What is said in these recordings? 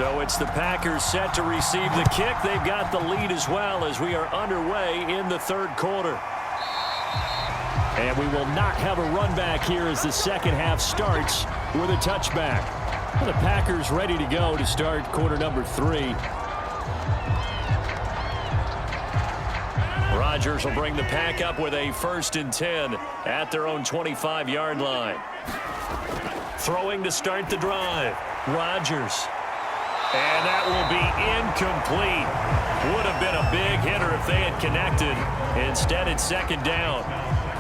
So it's the Packers set to receive the kick. They've got the lead as well as we are underway in the third quarter. And we will not have a run back here as the second half starts with a touchback. The Packers ready to go to start quarter number 3. Rodgers will bring the Pack up with a 1st and 10 at their own 25-yard line. Throwing to start the drive. Rodgers. And that will be incomplete. Would have been a big hitter if they had connected. Instead, it's 2nd down.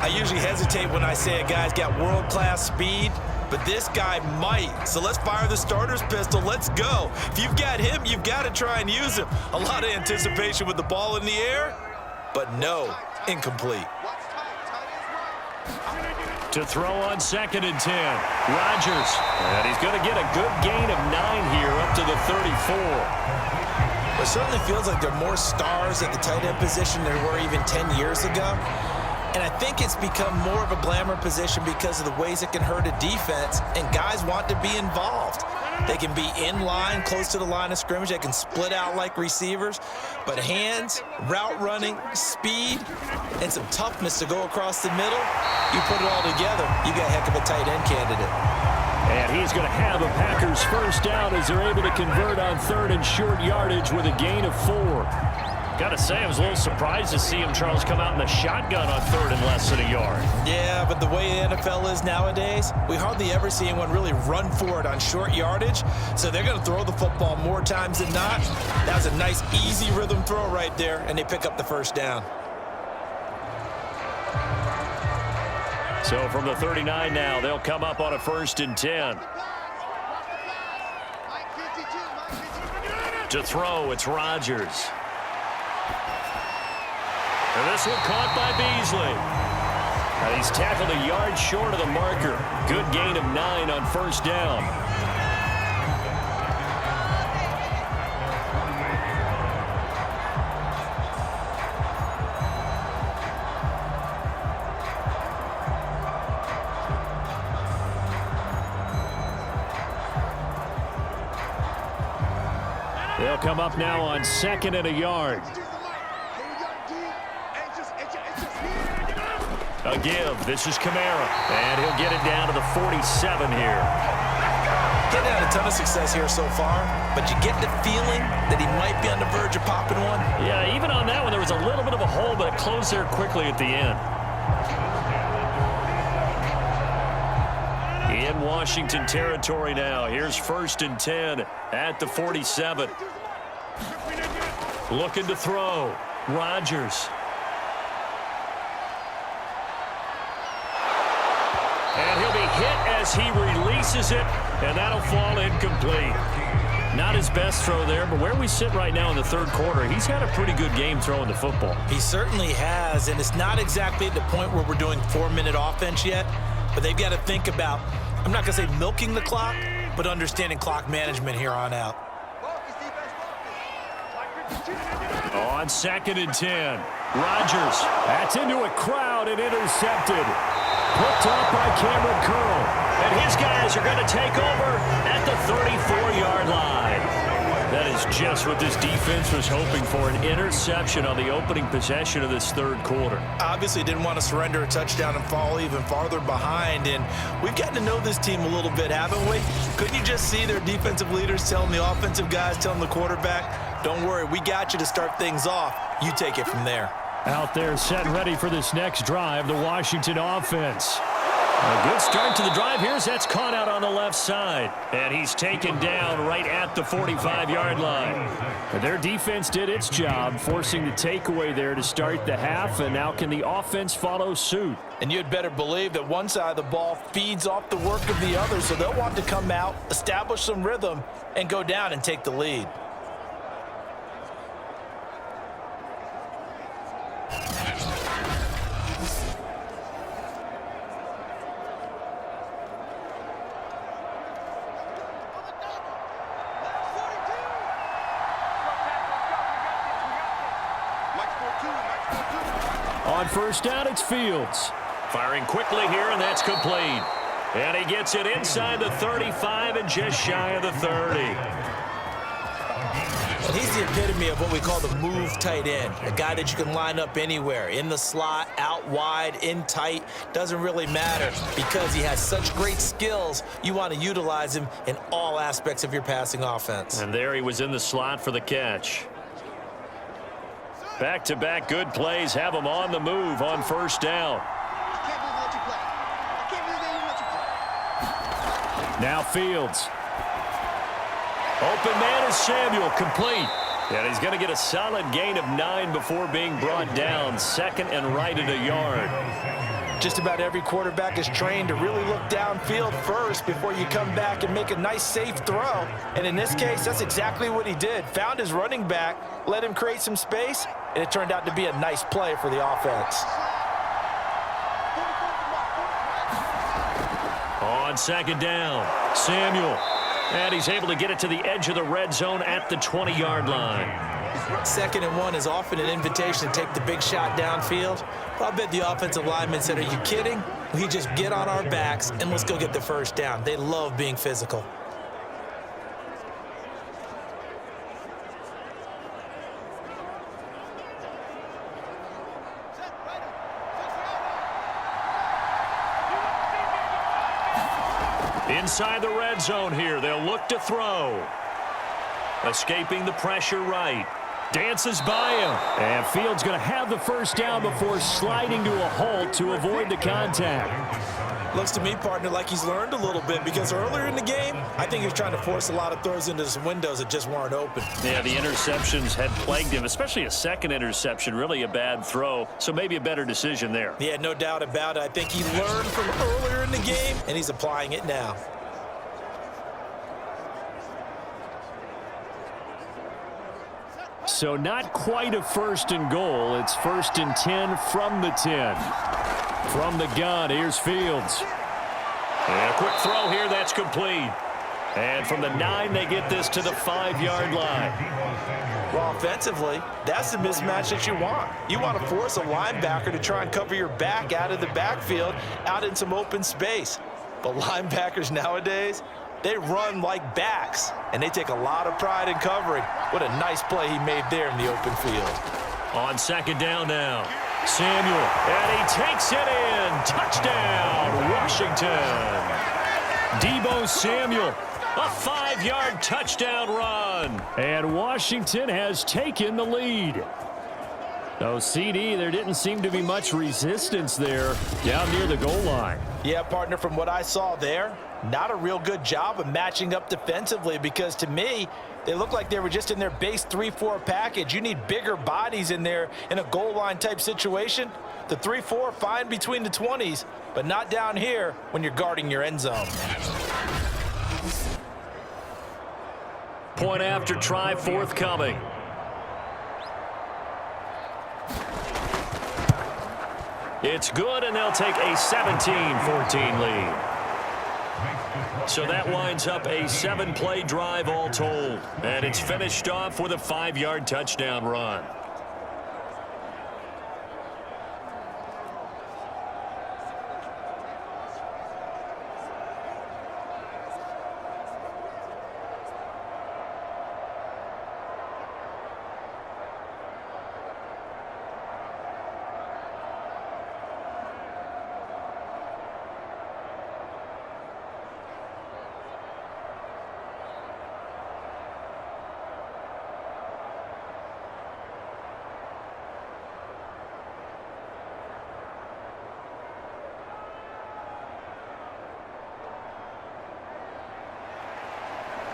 I usually hesitate when I say a guy's got world-class speed, but this guy might. So let's fire the starter's pistol. Let's go. If you've got him, you've got to try and use him. A lot of anticipation with the ball in the air, but no, incomplete. To throw on 2nd and 10. Rodgers. And he's going to get a good gain of 9 here up to the 34. It certainly feels like there are more stars at the tight end position than there were even 10 years ago. And I think it's become more of a glamour position because of the ways it can hurt a defense, and guys want to be involved. They can be in line, close to the line of scrimmage. They can split out like receivers. But hands, route running, speed, and some toughness to go across the middle, you put it all together, you got a heck of a tight end candidate. And he's going to have a Packers 1st down as they're able to convert on 3rd and short yardage with a gain of 4. Got to say, I was a little surprised to see him, Charles, come out in the shotgun on 3rd and less than a yard. Yeah, but the way the NFL is nowadays, we hardly ever see anyone really run for it on short yardage. So they're going to throw the football more times than not. That was a nice, easy rhythm throw right there, and they pick up the 1st down. So from the 39 now, they'll come up on a 1st and 10. To throw, it's Rodgers. And this one caught by Beasley. And he's tackled a yard short of the marker. Good gain of 9 on 1st down. They'll come up now on 2nd and a yard. A give. This is Kamara. And he'll get it down to the 47 here. Getting had a ton of success here so far, but you get the feeling that he might be on the verge of popping one. Yeah, even on that one, there was a little bit of a hole, but it closed there quickly at the end. In Washington territory now. Here's 1st and 10 at the 47. Looking to throw. Rodgers. And he'll be hit as he releases it, and that'll fall incomplete. Not his best throw there, but where we sit right now in the 3rd quarter, he's had a pretty good game throwing the football. He certainly has, and it's not exactly at the point where we're doing 4-minute offense yet, but they've got to think about, I'm not going to say milking the clock, but understanding clock management here on out. On 2nd and 10, Rodgers. That's into a crowd and intercepted. Picked up by Cameron Curl. And his guys are going to take over at the 34-yard line. That is just what this defense was hoping for, an interception on the opening possession of this 3rd quarter. Obviously didn't want to surrender a touchdown and fall even farther behind, and we've gotten to know this team a little bit, haven't we? Couldn't you just see their defensive leaders telling the offensive guys, telling the quarterback, don't worry, we got you to start things off. You take it from there. Out there set and ready for this next drive, the Washington offense. A good start to the drive. Here's that's caught out on the left side. And he's taken down right at the 45-yard line. And their defense did its job, forcing the takeaway there to start the half. And now can the offense follow suit? And you'd better believe that one side of the ball feeds off the work of the other, so they'll want to come out, establish some rhythm, and go down and take the lead. On 1st down, it's Fields. Firing quickly here, and that's complete. And he gets it inside the 35 and just shy of the 30. And he's the epitome of what we call the move tight end, a guy that you can line up anywhere, in the slot, out wide, in tight, doesn't really matter because he has such great skills. You want to utilize him in all aspects of your passing offense. And there he was in the slot for the catch. Back-to-back good plays have him on the move on first down. Now Fields. Open man is Samuel, complete. And he's going to get a solid gain of 9 before being brought down. Second and right at a yard. Just about every quarterback is trained to really look downfield first before you come back and make a nice, safe throw. And in this case, that's exactly what he did. Found his running back, let him create some space, and it turned out to be a nice play for the offense. On second down, Samuel. And he's able to get it to the edge of the red zone at the 20-yard line. 2nd and 1 is often an invitation to take the big shot downfield. But I bet the offensive lineman said, are you kidding? We just get on our backs and let's go get the first down. They love being physical. Inside the red zone here, they'll look to throw. Escaping the pressure right. Dances by him. And Fields going to have the first down before sliding to a halt to avoid the contact. Looks to me, partner, like he's learned a little bit because earlier in the game, I think he was trying to force a lot of throws into some windows that just weren't open. Yeah, the interceptions had plagued him, especially a second interception, really a bad throw. So maybe a better decision there. Yeah, no doubt about it. I think he learned from earlier in the game, and he's applying it now. So not quite a first and goal. It's 1st and 10 from the 10. From the gun, here's Fields. And a quick throw here, that's complete. And from the 9, they get this to the 5-yard line. Well, offensively, that's the mismatch that you want. You want to force a linebacker to try and cover your back out of the backfield, out in some open space. But linebackers nowadays, they run like backs, and they take a lot of pride in covering. What a nice play he made there in the open field. On second down now, Samuel, and he takes it in. Touchdown, Washington. Deebo Samuel, a 5-yard touchdown run. And Washington has taken the lead. Oh, CD, there didn't seem to be much resistance there down near the goal line. Yeah, partner, from what I saw there, not a real good job of matching up defensively because to me, they look like they were just in their base 3-4 package. You need bigger bodies in there in a goal line type situation. The 3-4, fine between the 20s, but not down here when you're guarding your end zone. Point after try forthcoming. It's good, and they'll take a 17-14 lead. So that winds up a 7-play drive all told. And it's finished off with a 5-yard touchdown run.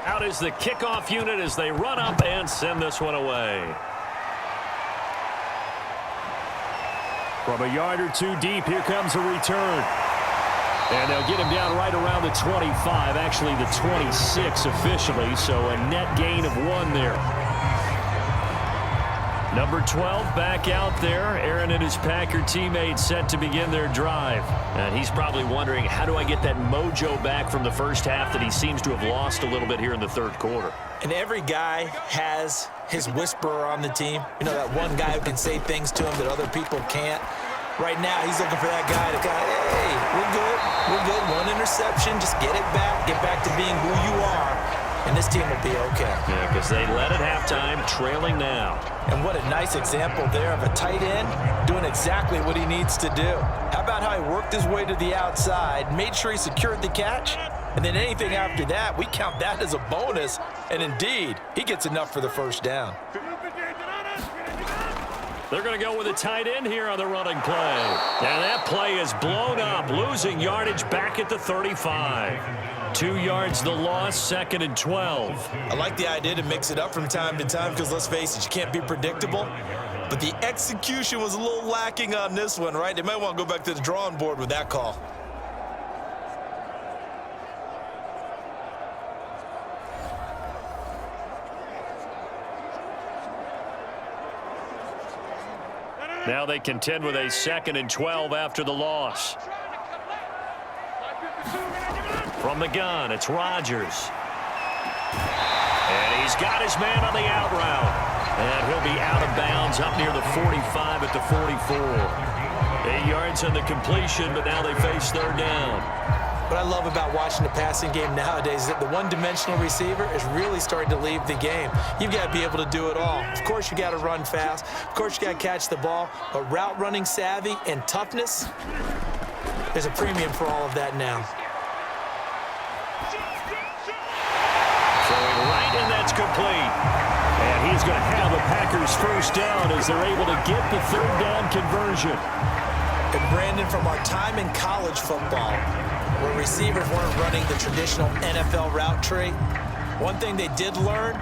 Out is the kickoff unit as they run up and send this one away. From a yard or two deep, here comes a return. And they'll get him down right around the 25, actually the 26 officially, so a net gain of 1 there. Number 12 back out there. Aaron and his Packer teammates set to begin their drive. And he's probably wondering, how do I get that mojo back from the first half that he seems to have lost a little bit here in the third quarter? And every guy has his whisperer on the team. You know, that one guy who can say things to him that other people can't. Right now, he's looking for that guy to kind of, hey, we're good. We're good. 1 interception. Just get it back. Get back to being who you are. and this team will be okay. Yeah, because they led at halftime, trailing now. And what a nice example there of a tight end doing exactly what he needs to do. How about how he worked his way to the outside, made sure he secured the catch, and then anything after that, we count that as a bonus. And indeed, he gets enough for the first down. They're going to go with a tight end here on the running play. And that play is blown up, losing yardage back at the 35. 2 yards the loss, 2nd and 12. I like the idea to mix it up from time to time because, let's face it, you can't be predictable. But the execution was a little lacking on this one, right? They might want to go back to the drawing board with that call. Now they contend with a 2nd and 12 after the loss. From the gun, it's Rodgers. And he's got his man on the out route. And he'll be out of bounds up near the 45 at the 44. 8 yards on the completion, but now they face 3rd down. What I love about watching the passing game nowadays is that the one-dimensional receiver is really starting to leave the game. You've got to be able to do it all. Of course, you got to run fast. Of course, you got to catch the ball. But route running savvy and toughness, there's a premium for all of that now. Throwing right, and that's complete. And he's going to have the Packers first down as they're able to get the 3rd down conversion. And Brandon, from our time in college football, where receivers weren't running the traditional NFL route tree, one thing they did learn,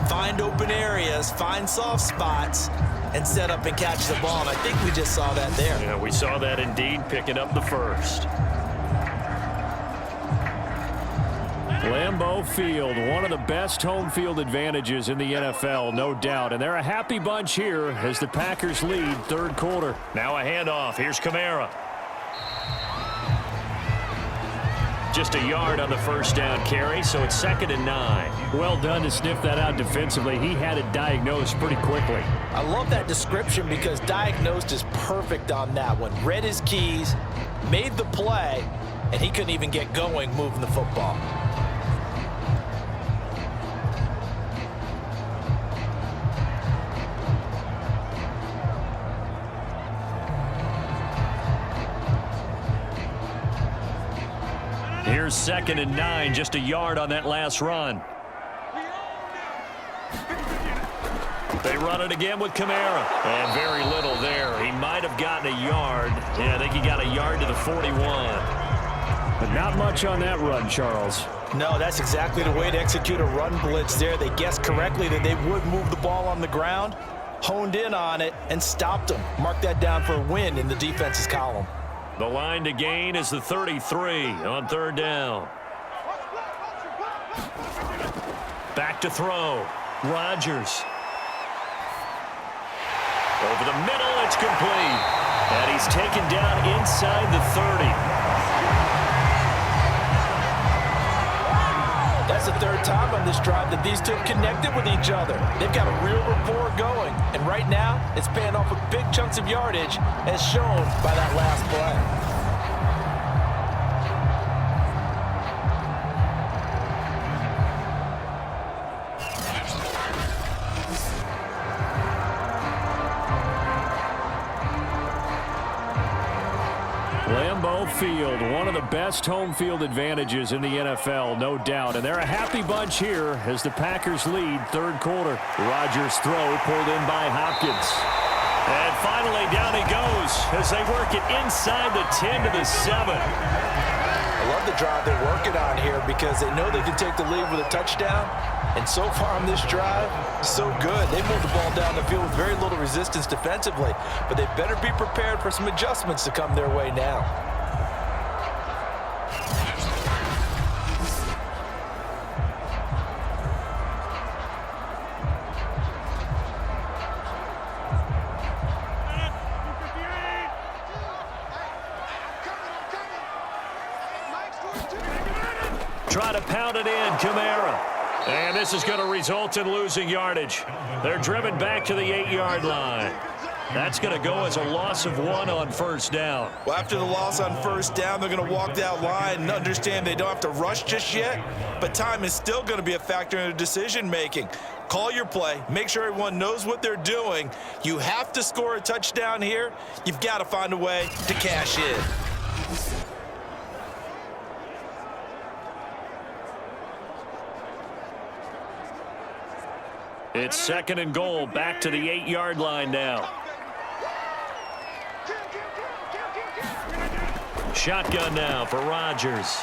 find open areas, find soft spots, and set up and catch the ball. And I think we just saw that there. Yeah, we saw that indeed, picking up the first. Lambeau Field, one of the best home field advantages in the NFL, no doubt. And they're a happy bunch here as the Packers lead 3rd quarter. Now a handoff. Here's Kamara. Just a yard on the first down carry, so it's 2nd and 9. Well done to sniff that out defensively. He had it diagnosed pretty quickly. I love that description because diagnosed is perfect on that one. Read his keys, made the play, and he couldn't even get going moving the football. Here's 2nd and 9, just a yard on that last run. They run it again with Kamara. And very little there. He might have gotten a yard. Yeah, I think he got a yard to the 41. But not much on that run, Charles. No, that's exactly the way to execute a run blitz there. They guessed correctly that they would move the ball on the ground, honed in on it, and stopped them. Mark that down for a win in the defense's column. The line to gain is the 33 on 3rd down. Back to throw. Rodgers. Over the middle, it's complete. And he's taken down inside the 30. That's the 3rd time on this drive that these two have connected with each other. They've got a real rapport going. And right now, it's paying off with big chunks of yardage, as shown by that last play. Lambeau Field, one of the best home field advantages in the NFL, no doubt. And they're a happy bunch here as the Packers lead 3rd quarter. Rodgers' throw pulled in by Hopkins. And finally, down he goes as they work it inside the 10 to the 7. I love the drive they're working on here because they know they can take the lead with a touchdown. And so far on this drive, so good. They moved the ball down the field with very little resistance defensively. But they better be prepared for some adjustments to come their way now. Try to pound it in, Kamara. And this is going to result in losing yardage. They're driven back to the 8-yard line. That's going to go as a loss of 1 on first down. Well, after the loss on first down, they're going to walk that line and understand they don't have to rush just yet, but time is still going to be a factor in their decision-making. Call your play. Make sure everyone knows what they're doing. You have to score a touchdown here. You've got to find a way to cash in. It's 2nd and goal, back to the 8-yard line now. Shotgun now for Rodgers.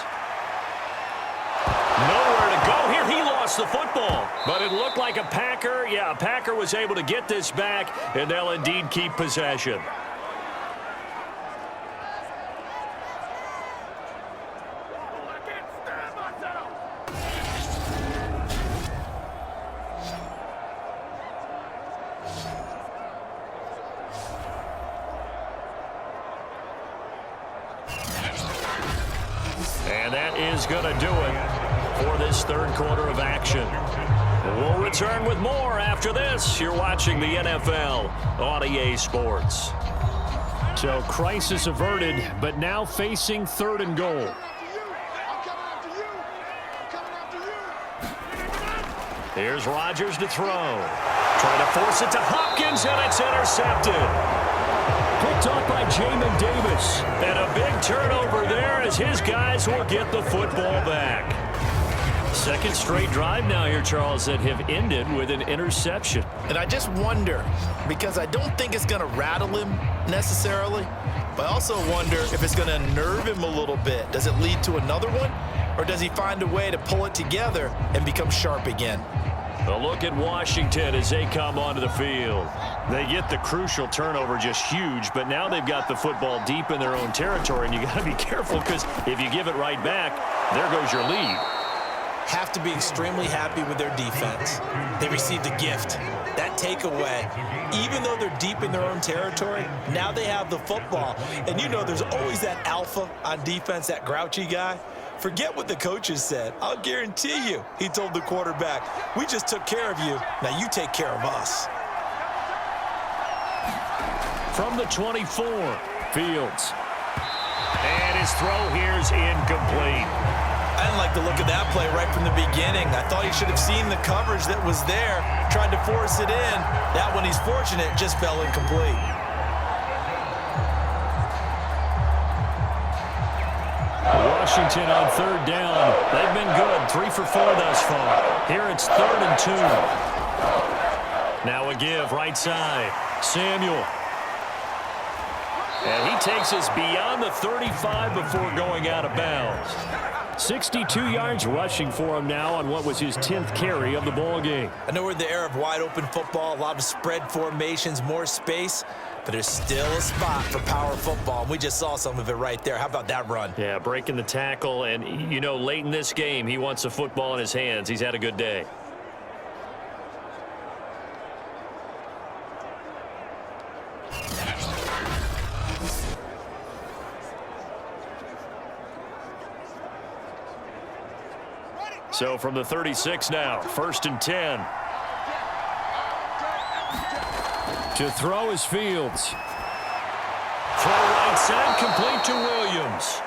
Nowhere to go here. He lost the football, but it looked like a Packer. Yeah, a Packer was able to get this back, and they'll indeed keep possession. And that is going to do it for this third quarter of action. We'll return with more after this. You're watching the NFL on EA Sports. So crisis averted, but now facing 3rd and goal. Here's Rodgers to throw. Trying to force it to Hopkins, and it's intercepted. Picked up by Jamin Davis. And a big turnover there as his guys will get the football back. Second straight drive now here, Charles, that have ended with an interception. And I just wonder, because I don't think it's going to rattle him necessarily, but I also wonder if it's going to nerve him a little bit. Does it lead to another one, or does he find a way to pull it together and become sharp again? A look at Washington as they come onto the field. They get the crucial turnover, just huge, but now they've got the football deep in their own territory, and you got to be careful because if you give it right back, there goes your lead. Have to be extremely happy with their defense. They received a gift. That takeaway, even though they're deep in their own territory, now they have the football. And you know there's always that alpha on defense, that grouchy guy. Forget what the coaches said. I'll guarantee you, he told the quarterback, we just took care of you. Now you take care of us. From the 24, Fields. And his throw here's incomplete. I didn't like the look of that play right from the beginning. I thought he should have seen the coverage that was there, tried to force it in. That one, he's fortunate, just fell incomplete. Washington on 3rd down. They've been good, 3 for 4 thus far. Here it's 3rd and 2. Now a give, right side. Samuel. And he takes us beyond the 35 before going out of bounds. 62 yards rushing for him now on what was his 10th carry of the ball game. I know we're in the era of wide open football, a lot of spread formations, more space, but there's still a spot for power football, and we just saw some of it right there. How about that run? Yeah, breaking the tackle, and, you know, late in this game, he wants the football in his hands. He's had a good day. So from the 36 now, 1st and 10. To throw is Fields. Throw right side, complete to Williams.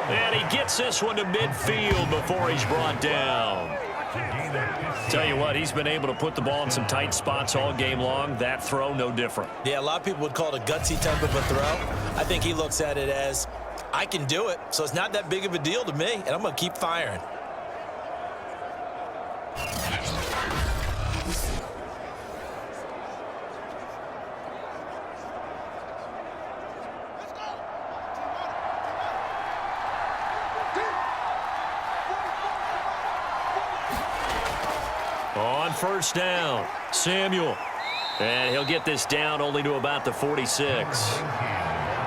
And he gets this one to midfield before he's brought down. Tell you what, he's been able to put the ball in some tight spots all game long. That throw, no different. Yeah, a lot of people would call it a gutsy type of a throw. I think he looks at it as, I can do it, so it's not that big of a deal to me, and I'm going to keep firing. On 1st down, Samuel. And he'll get this down only to about the 46.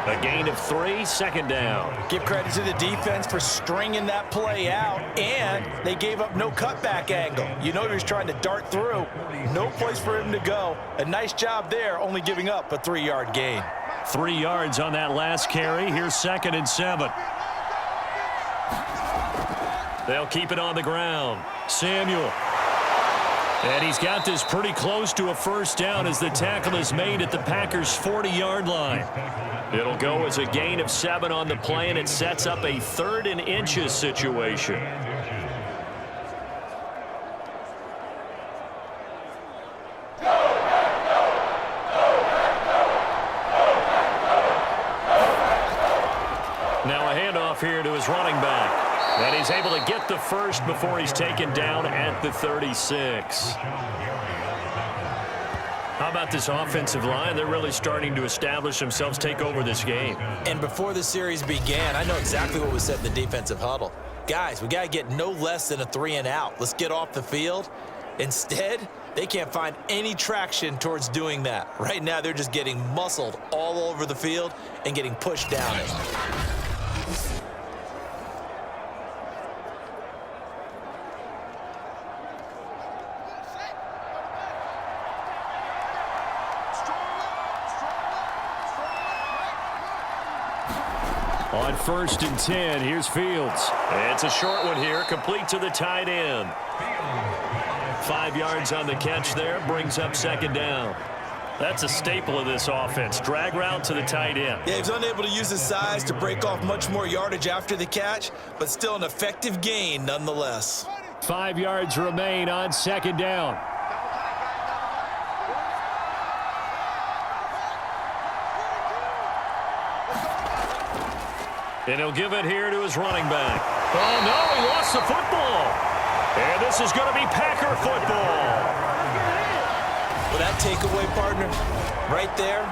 A gain of 3, 2nd down. Give credit to the defense for stringing that play out, and they gave up no cutback angle. You know he was trying to dart through. No place for him to go. A nice job there, only giving up a 3-yard gain. 3 yards on that last carry. Here's 2nd and 7. They'll keep it on the ground. Samuel. And he's got this pretty close to a first down as the tackle is made at the Packers' 40-yard line. It'll go as a gain of 7 on the play, and it sets up a 3rd and inches situation. Now a handoff here to his running back. And he's able to get the first before he's taken down at the 36. How about this offensive line? They're really starting to establish themselves, take over this game. And before the series began, I know exactly what was said in the defensive huddle. Guys, we got to get no less than a 3-and-out. Let's get off the field. Instead, they can't find any traction towards doing that. Right now, they're just getting muscled all over the field and getting pushed down it. On 1st and 10, here's Fields. It's a short one here, complete to the tight end. 5 yards on the catch there, brings up 2nd down. That's a staple of this offense. Drag route to the tight end. Yeah, he's unable to use his size to break off much more yardage after the catch, but still an effective gain nonetheless. 5 yards remain on 2nd down. And he'll give it here to his running back. Oh, no, he lost the football. And this is going to be Packer football. Well, that takeaway, partner, right there,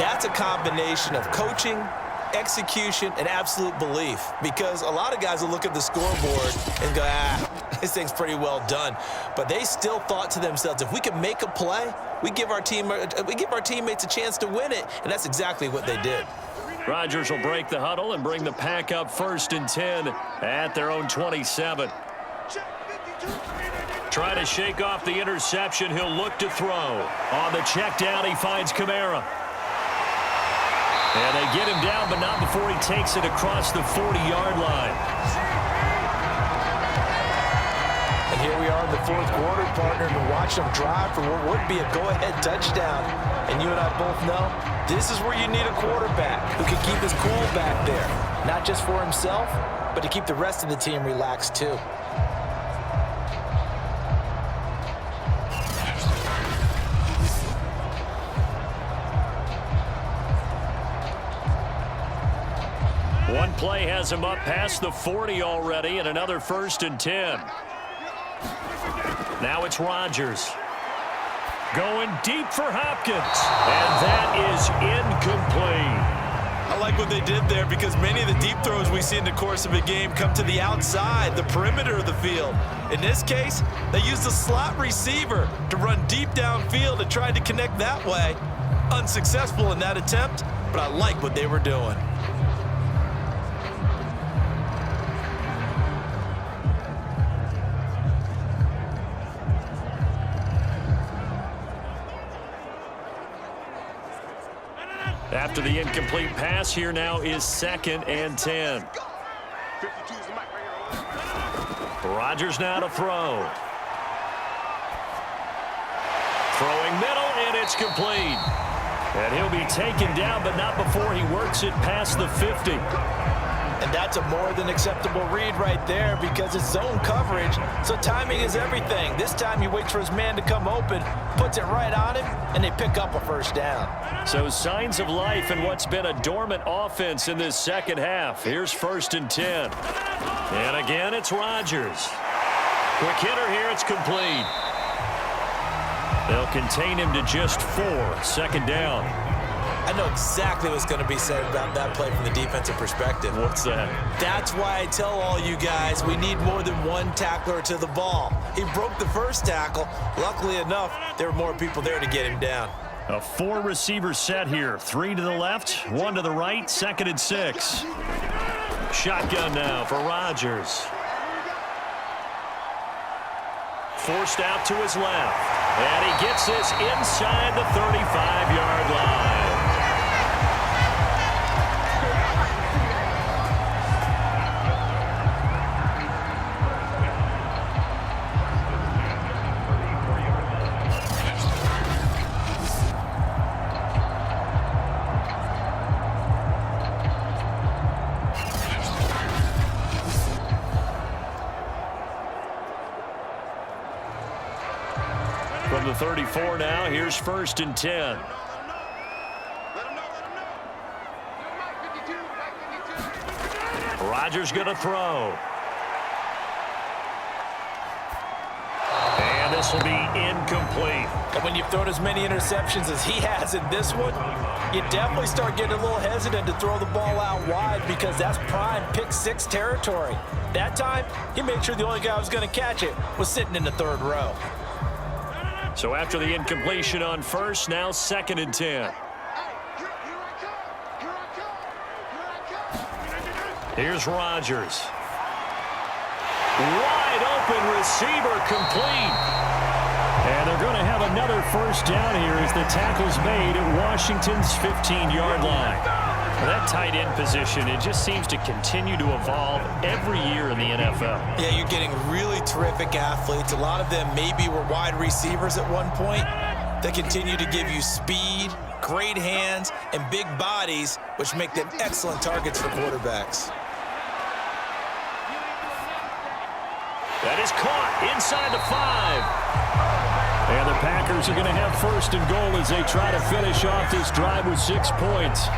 that's a combination of coaching, execution, and absolute belief. Because a lot of guys will look at the scoreboard and go, this thing's pretty well done. But they still thought to themselves, if we can make a play, we give our teammates a chance to win it. And that's exactly what they did. Rodgers will break the huddle and bring the Pack up 1st and 10 at their own 27. Trying to shake off the interception. He'll look to throw. On the check down, he finds Kamara. And they get him down, but not before he takes it across the 40-yard line. And here we are in the 4th quarter, partner, to watch them drive for what would be a go-ahead touchdown. And you and I both know this is where you need a quarterback who can keep his cool back there. Not just for himself, but to keep the rest of the team relaxed too. One play has him up past the 40 already, and another 1st and 10. Now it's Rodgers. Going deep for Hopkins. And that is incomplete. I like what they did there because many of the deep throws we see in the course of a game come to the outside, the perimeter of the field. In this case, they used a slot receiver to run deep downfield and tried to connect that way. Unsuccessful in that attempt, but I like what they were doing. After the incomplete pass, here now is 2nd and 10. Rodgers now to throw. Throwing middle, and it's complete. And he'll be taken down, but not before he works it past the 50. And that's a more than acceptable read right there because it's zone coverage, so timing is everything. This time he waits for his man to come open, puts it right on him, and they pick up a 1st down. So signs of life in what's been a dormant offense in this 2nd half. Here's 1st and 10. And again, it's Rodgers. Quick hitter here, it's complete. They'll contain him to just 4, 2nd down. I know exactly what's going to be said about that play from the defensive perspective. What's that? That's why I tell all you guys we need more than one tackler to the ball. He broke the first tackle. Luckily enough, there were more people there to get him down. A 4-receiver set here. 3 to the left, 1 to the right, 2nd and 6. Shotgun now for Rodgers. Forced out to his left. And he gets this inside the 35-yard line. the 34 now. Here's 1st and 10. Rodgers going to throw. And this will be incomplete. And when you've thrown as many interceptions as he has in this one, you definitely start getting a little hesitant to throw the ball out wide because that's prime pick 6 territory. That time, he made sure the only guy who was going to catch it was sitting in the 3rd row. So after the incompletion on 1st, now 2nd and 10. Here's Rodgers. Wide open receiver complete. And they're going to have another 1st down here as the tackle's made at Washington's 15-yard line. That tight end position, it just seems to continue to evolve every year in the NFL. Yeah, you're getting really terrific athletes. A lot of them maybe were wide receivers at one point. They continue to give you speed, great hands, and big bodies, which make them excellent targets for quarterbacks. That is caught inside the 5. And the Packers are going to have 1st and goal as they try to finish off this drive with 6 points.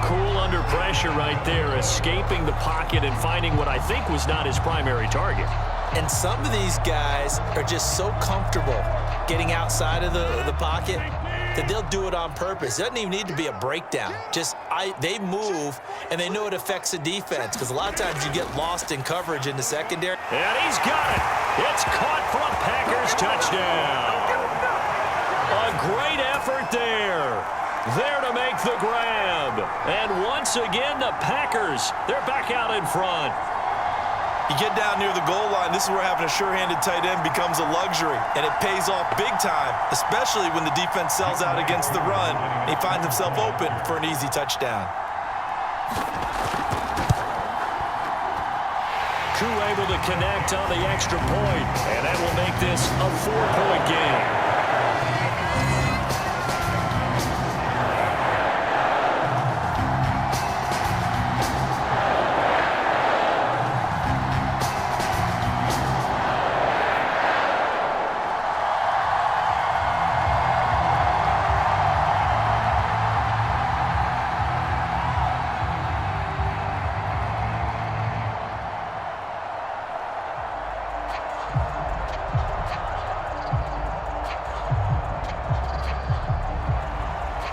Cool under pressure right there, escaping the pocket and finding what I think was not his primary target. And some of these guys are just so comfortable getting outside of the pocket that they'll do it on purpose. It doesn't even need to be a breakdown. They move, and they know it affects the defense because a lot of times you get lost in coverage in the secondary. And he's got it. It's caught for a Packers touchdown. A great effort there. There to make the grab. And once again, the Packers, they're back out in front. You get down near the goal line, this is where having a sure-handed tight end becomes a luxury, and it pays off big time, especially when the defense sells out against the run, and he finds himself open for an easy touchdown. Koo able to connect on the extra point, and that will make this a 4-point game.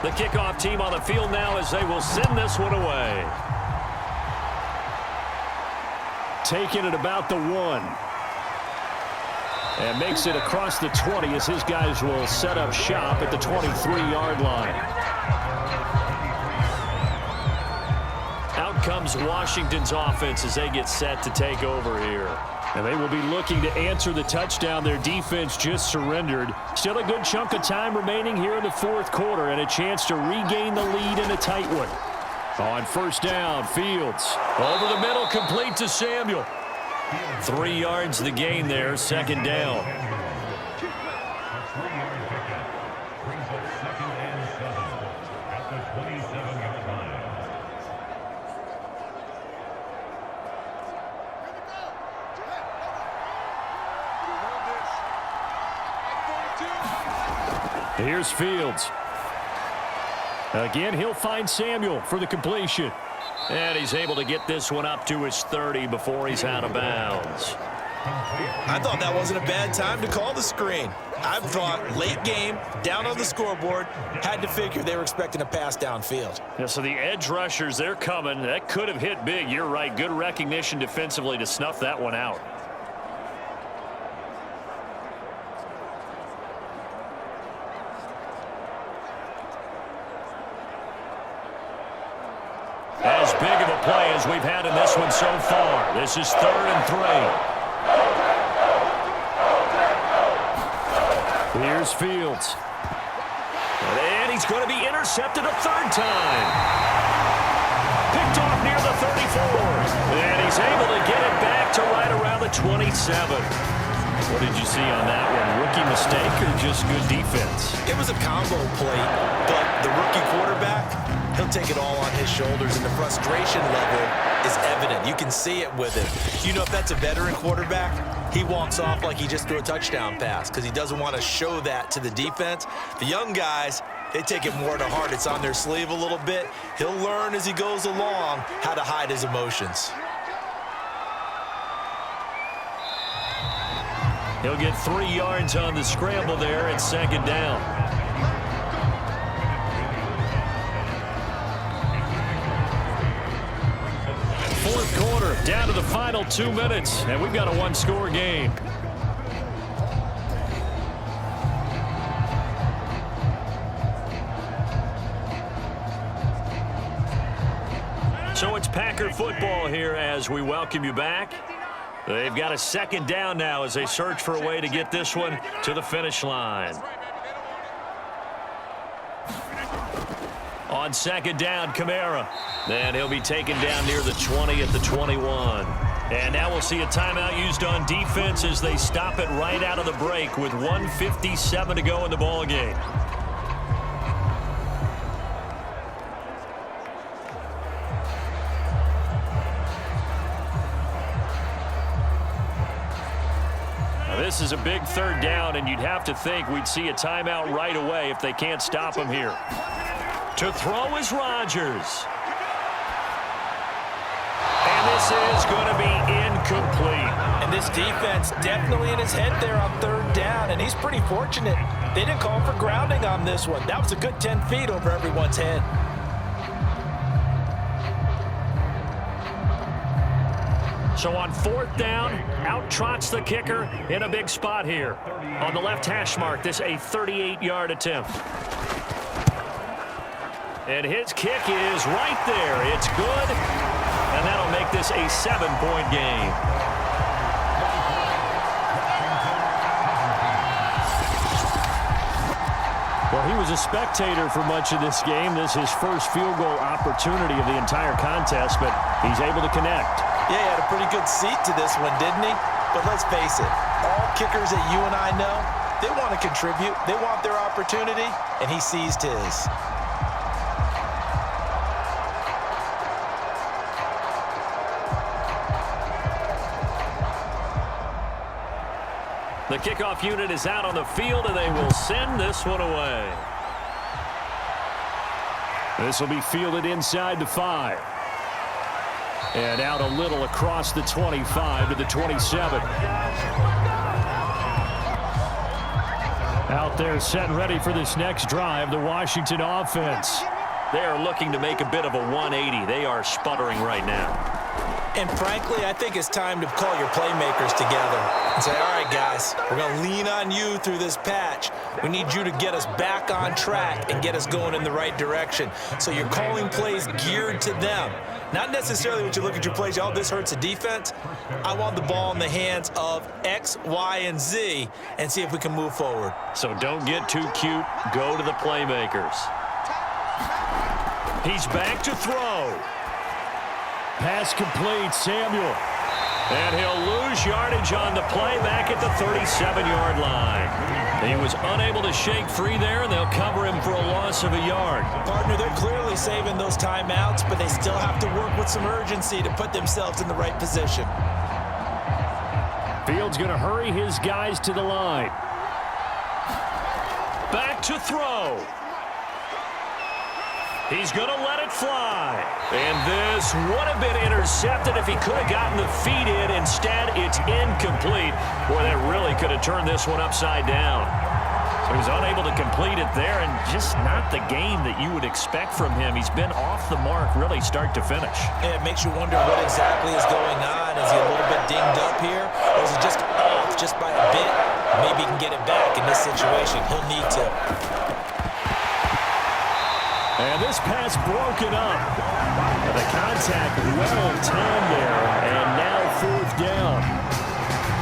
The kickoff team on the field now as they will send this one away. Taking it about the 1. And makes it across the 20 as his guys will set up shop at the 23-yard line. Out comes Washington's offense as they get set to take over here. And they will be looking to answer the touchdown their defense just surrendered. Still a good chunk of time remaining here in the 4th quarter and a chance to regain the lead in a tight one. On 1st down, Fields. Over the middle, complete to Samuel. 3 yards the gain there, 2nd down. Here's Fields. Again, he'll find Samuel for the completion. And he's able to get this one up to his 30 before he's out of bounds. I thought that wasn't a bad time to call the screen. I thought late game, down on the scoreboard, had to figure they were expecting a pass downfield. Yeah, so the edge rushers, they're coming. That could have hit big. You're right. Good recognition defensively to snuff that one out. As big of a play as we've had in this one so far. This is 3rd and 3. Here's Fields. And he's going to be intercepted a 3rd time. Picked off near the 34. And he's able to get it back to right around the 27. What did you see on that one? Rookie mistake or just good defense? It was a combo play, but the rookie quarterback, he'll take it all on his shoulders, and the frustration level is evident. You can see it with him. You know, if that's a veteran quarterback, he walks off like he just threw a touchdown pass because he doesn't want to show that to the defense. The young guys, they take it more to heart. It's on their sleeve a little bit. He'll learn as he goes along how to hide his emotions. He'll get 3 yards on the scramble there at second down. Fourth quarter, down to the final 2 minutes, and we've got a one-score game. So it's Packer football here as we welcome you back. They've got a second down now as they search for a way to get this one to the finish line. On second down, Kamara. And he'll be taken down near the 20 at the 21. And now we'll see a timeout used on defense as they stop it right out of the break with 1:57 to go in the ballgame. This is a big third down, and you'd have to think we'd see a timeout right away if they can't stop him here. To throw is Rodgers. And this is going to be incomplete. And this defense definitely in his head there on third down, and he's pretty fortunate. They didn't call for grounding on this one. That was a good 10 feet over everyone's head. So on fourth down, out trots the kicker in a big spot here. On the left hash mark, this a 38-yard attempt. And his kick is right there. It's good, and that'll make this a 7-point game. Well, he was a spectator for much of this game. This is his first field goal opportunity of the entire contest, but he's able to connect. Yeah, he had a pretty good seat to this one, didn't he? But let's face it, all kickers that you and I know, they want to contribute. They want their opportunity, and he seized his. The kickoff unit is out on the field, and they will send this one away. This will be fielded inside the 5. And out a little across the 25 to the 27. Out there set and ready for this next drive, the Washington offense. They are looking to make a bit of a 180. They are sputtering right now. And frankly, I think it's time to call your playmakers together and say, all right, guys, we're going to lean on you through this patch. We need you to get us back on track and get us going in the right direction. So you're calling plays geared to them. Not necessarily when you look at your plays, oh, this hurts the defense. I want the ball in the hands of X, Y, and Z and see if we can move forward. So don't get too cute. Go to the playmakers. He's back to throw. Pass complete, Samuel. And he'll lose yardage on the play back at the 37-yard line. He was unable to shake free there, and they'll cover him for a loss of a yard. Partner, they're clearly saving those timeouts, but they still have to work with some urgency to put themselves in the right position. Fields going to hurry his guys to the line. Back to throw. He's going to let it fly. And this would have been intercepted if he could have gotten the feet in. Instead, it's incomplete. Boy, that really could have turned this one upside down. So he's unable to complete it there, and just not the game that you would expect from him. He's been off the mark really start to finish. Yeah, it makes you wonder what exactly is going on. Is he a little bit dinged up here, or is he just off just by a bit? Maybe he can get it back in this situation. He'll need to. And this pass broken up. The contact well timed there, and now fourth down.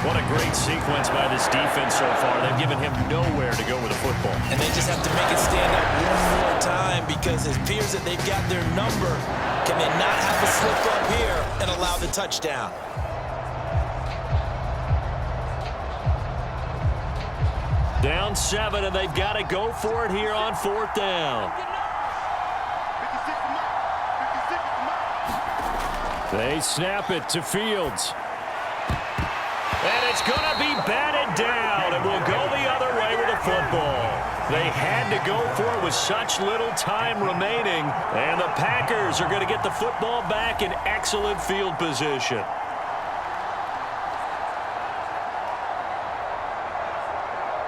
What a great sequence by this defense so far. They've given him nowhere to go with the football. And they just have to make it stand up one more time because it appears that they've got their number. Can they not have a slip up here and allow the touchdown? Down 7, and they've got to go for it here on 4th down. They snap it to Fields. And it's going to be batted down, and we'll go the other way with the football. They had to go for it with such little time remaining, and the Packers are going to get the football back in excellent field position.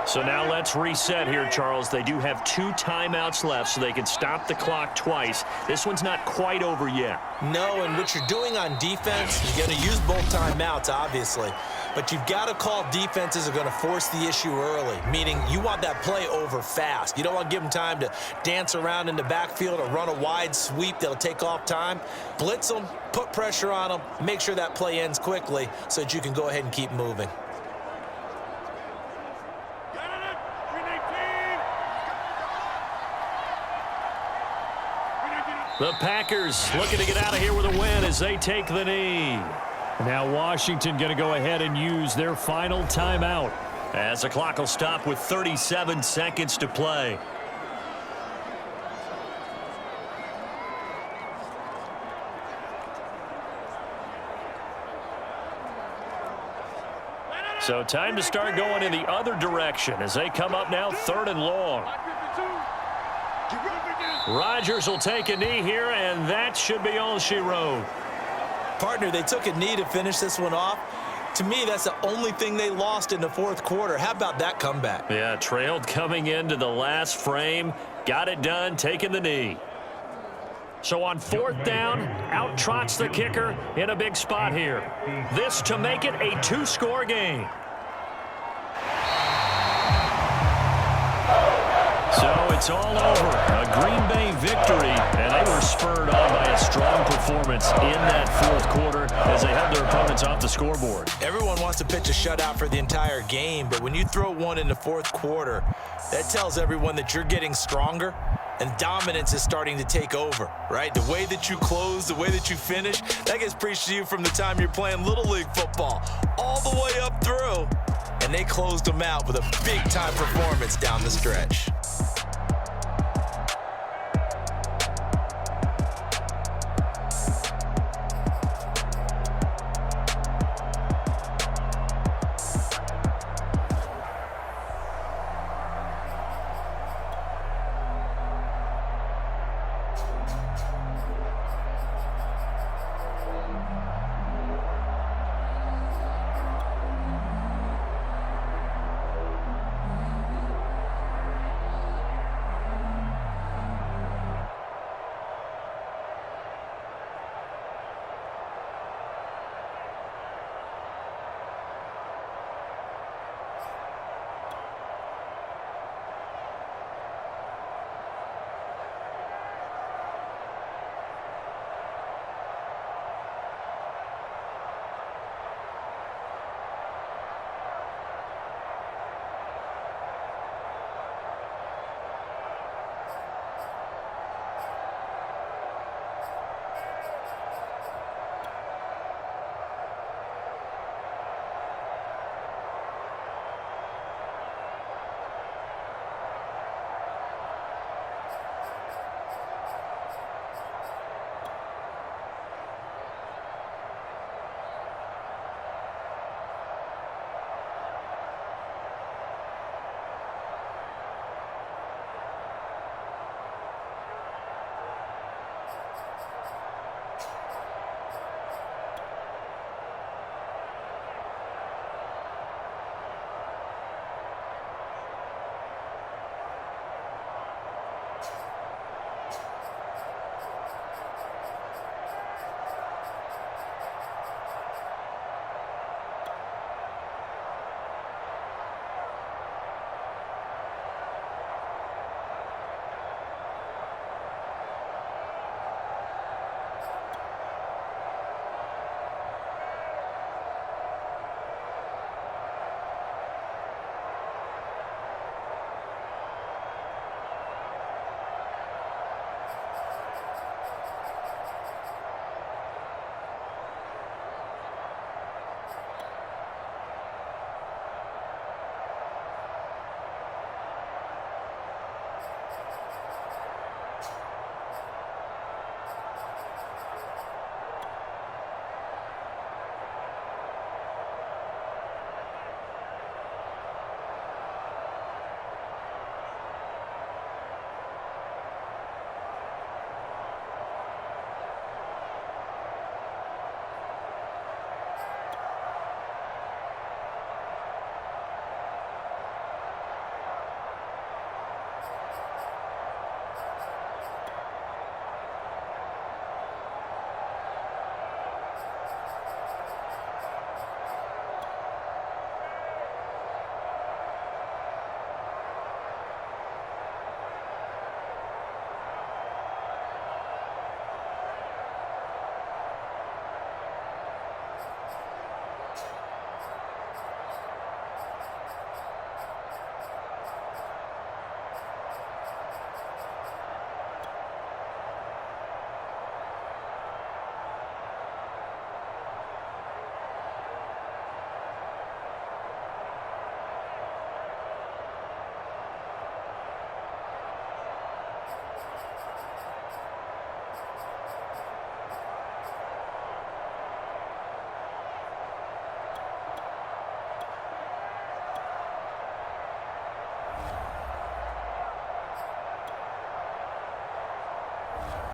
So now let's reset here, Charles. They do have 2 timeouts left, so they can stop the clock twice. This one's not quite over yet. No, and what you're doing on defense, you're going to use both timeouts, obviously. But you've got to call defenses are going to force the issue early, meaning you want that play over fast. You don't want to give them time to dance around in the backfield or run a wide sweep that'll take off time. Blitz them, put pressure on them, make sure that play ends quickly so that you can go ahead and keep moving. The Packers looking to get out of here with a win as they take the knee. Now Washington going to go ahead and use their final timeout, as the clock will stop with 37 seconds to play. So time to start going in the other direction as they come up now 3rd and long. Rodgers will take a knee here, and that should be all she wrote. Partner, they took a knee to finish this one off. To me, that's the only thing they lost in the 4th quarter. How about that comeback? Yeah, trailed coming into the last frame. Got it done, taking the knee. So on 4th down, out trots the kicker in a big spot here. This to make it a 2-score game. So it's all over. A Green Bay victory, and they were spurred on by a strong performance in that 4th quarter as they held their opponents off the scoreboard. Everyone wants to pitch a shutout for the entire game, but when you throw one in the 4th quarter, that tells everyone that you're getting stronger and dominance is starting to take over, right? The way that you close, the way that you finish, that gets preached to you from the time you're playing Little League football all the way up through, and they closed them out with a big-time performance down the stretch.